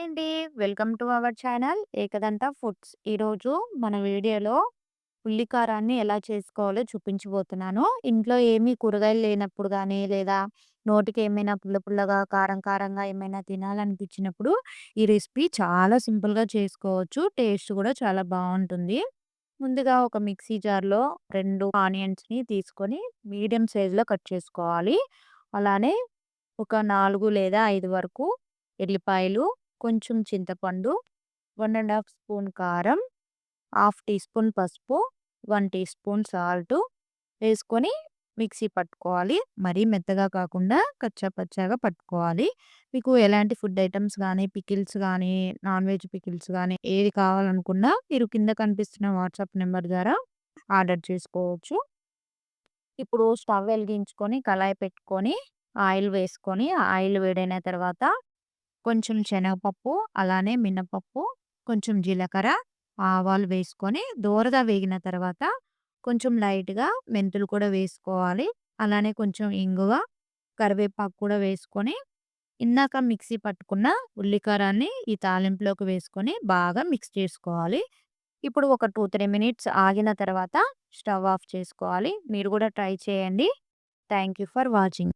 Hi అండి. Welcome to our channel Ekadanta foods. ఈరోజు మన వీడియోలో ఉల్లికారాన్ని ఎలా చేసుకోవాలో చూపించబోతున్నాను. ఇంట్లో ఏమీ కూరగాయలు లేనప్పుడు గానీ, లేదా నోటికి ఏమైనా పుల్ల పుల్లగా, కారం కారంగా ఏమైనా తినాలనిపించినప్పుడు ఈ రెసిపీ చాలా సింపుల్‌గా చేసుకోవచ్చు. టేస్ట్ కూడా చాలా బావుంటుంది. ముందుగా ఒక మిక్సీ జార్‌లో 2 ఆనియన్స్‌ని తీసుకొని మీడియం సైజ్‌లో కట్ చేసుకోవాలి. అలానే ఒక 4 లేదా 5 వరకు ఎల్లిపాయలు, కొంచెం చింతపండు, 1 ½ స్పూన్ కారం, హాఫ్ టీ స్పూన్ పసుపు, 1 టీ స్పూన్ సాల్ట్ వేసుకొని మిక్సీ పట్టుకోవాలి. మరీ మెత్తగా కాకుండా కచ్చా పచ్చాగా పట్టుకోవాలి. మీకు ఎలాంటి ఫుడ్ ఐటెమ్స్ గానీ, పికిల్స్ గానీ, నాన్ వెజ్ పికిల్స్ గానీ ఏది కావాలనుకున్నా మీరు కింద కనిపిస్తున్న వాట్సాప్ నంబర్ ద్వారా ఆర్డర్ చేసుకోవచ్చు. ఇప్పుడు స్టవ్ వెలిగించుకొని, కళాయి పెట్టుకొని, ఆయిల్ వేసుకొని, ఆయిల్ వేడైన తర్వాత కొంచెం శనగపప్పు, అలానే మినపప్పు, కొంచెం జీలకర్ర, ఆవాలు వేసుకొని దోరగా వేగిన తర్వాత కొంచెం లైట్‌గా మెంతులు కూడా వేసుకోవాలి. అలానే కొంచెం ఇంగువ, కరివేపాకు కూడా వేసుకొని, ఇందాక మిక్సీ పట్టుకున్న ఉల్లికారాన్ని ఈ తాలింపులోకి వేసుకొని బాగా మిక్స్ చేసుకోవాలి. ఇప్పుడు ఒక 2, 3 మినిట్స్ ఆగిన తర్వాత స్టవ్ ఆఫ్ చేసుకోవాలి. మీరు కూడా ట్రై చేయండి. Thank you for watching.